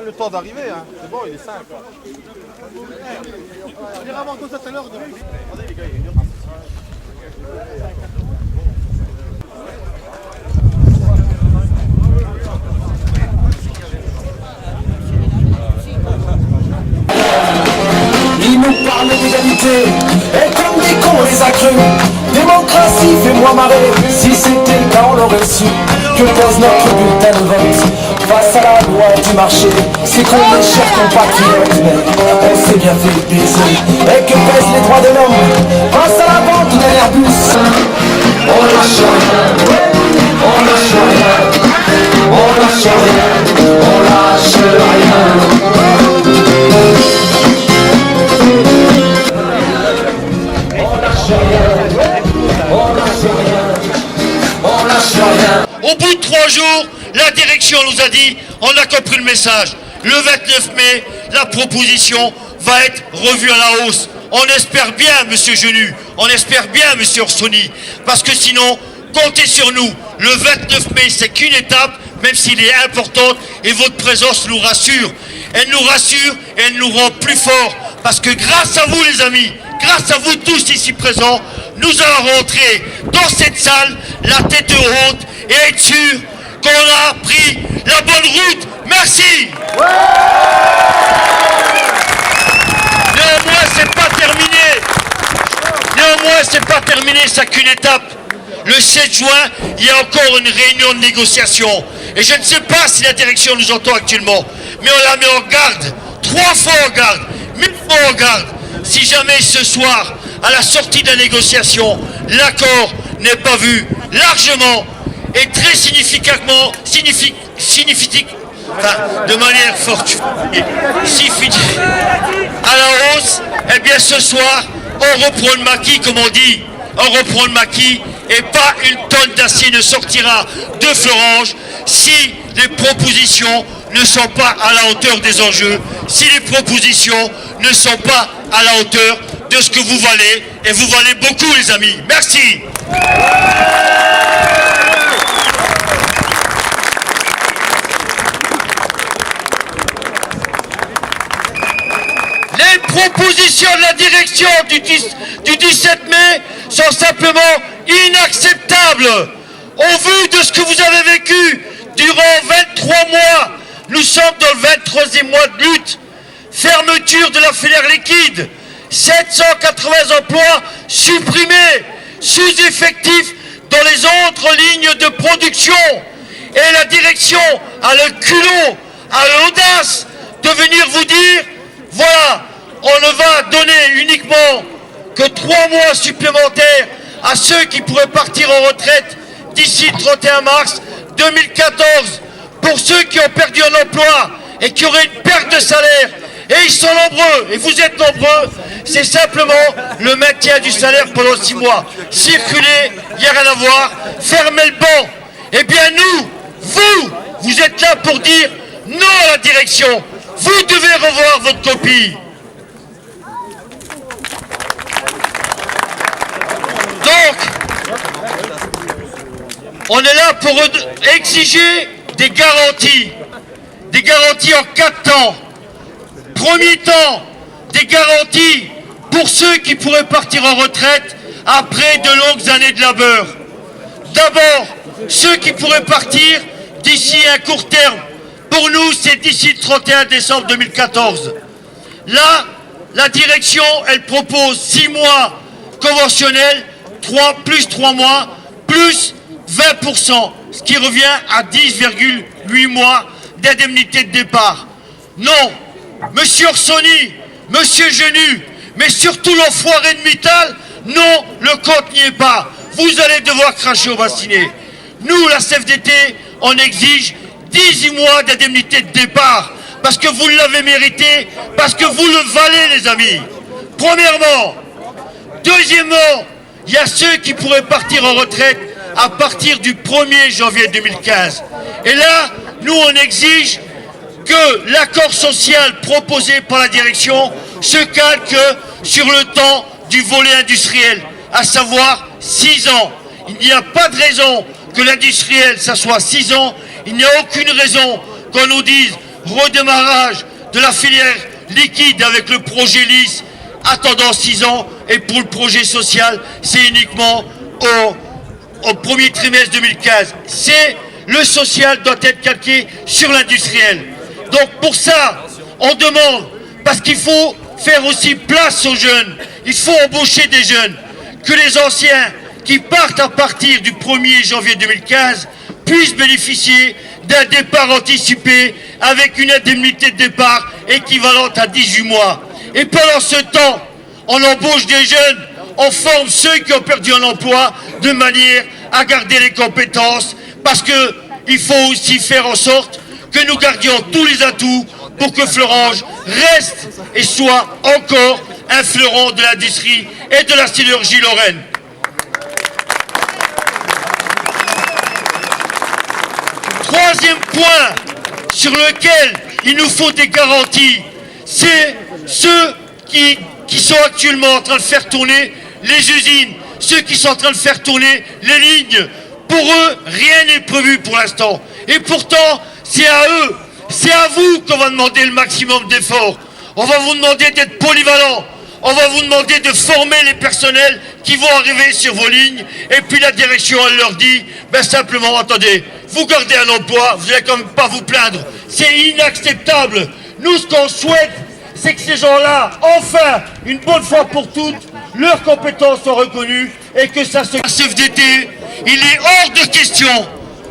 Le temps d'arriver, hein. C'est bon, il est 5. On ira voir tout ça tout à l'heure. Regardez les gars, il est Ils nous parlent d'égalité, et comme des cons on les a crus. Démocratie, fais-moi marrer, si c'était le cas on l'aurait su. Que pèse notre bulletin de vote face à la loi du marché? C'est qu'on est chers compatriotes, mais on s'est bien fait baiser. Et que pèsent les droits de l'homme face à la vente de l'Airbus? On lâche rien, on lâche rien, on lâche rien, on lâche rien. Au bout de 3 jours, la direction nous a dit, on a compris le message. Le 29 mai, la proposition va être revue à la hausse. On espère bien, monsieur Genu, on espère bien, monsieur Orsoni, parce que sinon, comptez sur nous. Le 29 mai, c'est qu'une étape, même s'il est importante, et votre présence nous rassure. Elle nous rassure et elle nous rend plus forts, parce que grâce à vous, les amis, grâce à vous tous ici présents, nous allons rentrer dans cette salle, la tête haute, et être sûr qu'on a pris la bonne route. Merci. Néanmoins, c'est pas terminé. Néanmoins, c'est pas terminé, c'est qu'une étape. Le 7 juin, il y a encore une réunion de négociation. Et je ne sais pas si la direction nous entend actuellement, mais on la met en garde, 3 fois en garde, 1000 fois en garde. Si jamais ce soir, à la sortie de la négociation, l'accord n'est pas vu largement et très significativement, de manière forte, à la hausse, eh bien ce soir, on reprend le maquis, comme on dit, on reprend le maquis, et pas une tonne d'acier ne sortira de Florange si les propositions ne sont pas à la hauteur des enjeux, si les propositions ne sont pas à la hauteur de ce que vous valez, et vous valez beaucoup, les amis. Merci. Les propositions de la direction du 17 mai sont simplement inacceptables. Au vu de ce que vous avez vécu durant 23 mois, nous sommes dans le 23e mois de lutte. Fermeture de la filière liquide, 780 emplois supprimés, sous-effectifs dans les autres lignes de production. Et la direction a le culot, a l'audace de venir vous dire, voilà, on ne va donner uniquement que 3 mois supplémentaires à ceux qui pourraient partir en retraite d'ici le 31 mars 2014. Pour ceux qui ont perdu un emploi et qui auraient une perte de salaire, et ils sont nombreux, et vous êtes nombreux, c'est simplement le maintien du salaire pendant 6 mois. Circuler, il n'y a rien à voir, fermez le banc. Eh bien nous, vous êtes là pour dire non à la direction. Vous devez revoir votre copie. Donc, on est là pour exiger des garanties en 4 temps. Premier temps, des garanties pour ceux qui pourraient partir en retraite après de longues années de labeur. D'abord, ceux qui pourraient partir d'ici un court terme. Pour nous, c'est d'ici le 31 décembre 2014. Là, la direction, elle propose 6 mois conventionnels, 3 mois, plus 20%, ce qui revient à 10,8 mois d'indemnité de départ. Non, monsieur Orsoni, monsieur Genu, mais surtout l'enfoiré de Mittal, non, le compte n'y est pas. Vous allez devoir cracher au bassinet. Nous, la CFDT, on exige 18 mois d'indemnité de départ, parce que vous l'avez mérité, parce que vous le valez, les amis. Premièrement. Deuxièmement, il y a ceux qui pourraient partir en retraite à partir du 1er janvier 2015. Et là, nous, on exige que l'accord social proposé par la direction se calque sur le temps du volet industriel, à savoir 6 ans. Il n'y a pas de raison que l'industriel, ça soit 6 ans. Il n'y a aucune raison qu'on nous dise redémarrage de la filière liquide avec le projet LIS attendant 6 ans. Et pour le projet social, c'est uniquement au premier trimestre 2015. Le social doit être calqué sur l'industriel. Donc pour ça, on demande, parce qu'il faut faire aussi place aux jeunes, il faut embaucher des jeunes, que les anciens qui partent à partir du 1er janvier 2015 puissent bénéficier d'un départ anticipé avec une indemnité de départ équivalente à 18 mois. Et pendant ce temps, on embauche des jeunes, on forme ceux qui ont perdu un emploi de manière à garder les compétences, parce qu'il faut aussi faire en sorte que nous gardions tous les atouts pour que Fleuranges reste et soit encore un fleuron de l'industrie et de la sidérurgie lorraine. Troisième point sur lequel il nous faut des garanties, c'est ceux qui sont actuellement en train de faire tourner les usines, ceux qui sont en train de faire tourner les lignes. Pour eux, rien n'est prévu pour l'instant. Et pourtant, c'est à eux, c'est à vous qu'on va demander le maximum d'efforts. On va vous demander d'être polyvalents. On va vous demander de former les personnels qui vont arriver sur vos lignes. Et puis la direction, elle leur dit, ben simplement, attendez, vous gardez un emploi, vous n'allez quand même pas vous plaindre. C'est inacceptable. Nous, ce qu'on souhaite, c'est que ces gens-là, enfin, une bonne fois pour toutes, leurs compétences sont reconnues et que ça se... La CFDT, il est hors de question,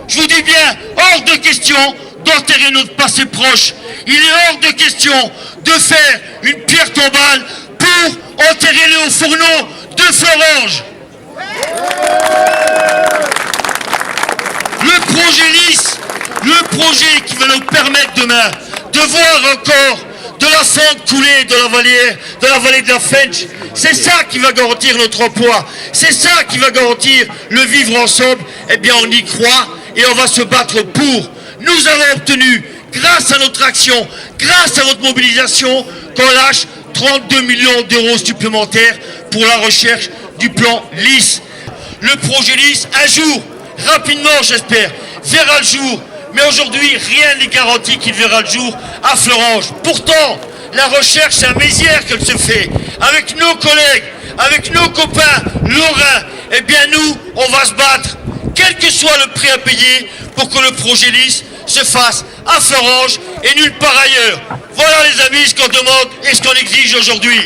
je vous dis bien, hors de question d'enterrer notre passé proche. Il est hors de question de faire une pierre tombale pour enterrer les hauts fourneaux de Fleuranges. Le projet LIS, le projet qui va nous permettre demain de voir encore de la fonte couler de la vallée de la Fench, c'est ça qui va garantir notre emploi, c'est ça qui va garantir le vivre ensemble. Eh bien, on y croit et on va se battre pour. Nous avons obtenu, grâce à notre action, grâce à votre mobilisation, qu'on lâche 32 millions d'euros supplémentaires pour la recherche du plan LIS. Le projet LIS, un jour, rapidement j'espère, verra le jour. Mais aujourd'hui, rien n'est garanti qu'il verra le jour à Fleuranges. Pourtant, la recherche, c'est à Mézières qu'elle se fait. Avec nos collègues, avec nos copains lorrains, eh bien nous, on va se battre, quel que soit le prix à payer, pour que le projet LIS se fasse à Fleuranges et nulle part ailleurs. Voilà les amis ce qu'on demande et ce qu'on exige aujourd'hui.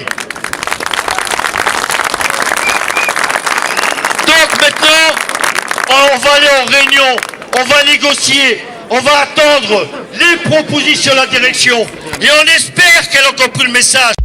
Donc maintenant, on va aller en réunion, on va négocier. On va attendre les propositions de la direction et on espère qu'elle a compris le message.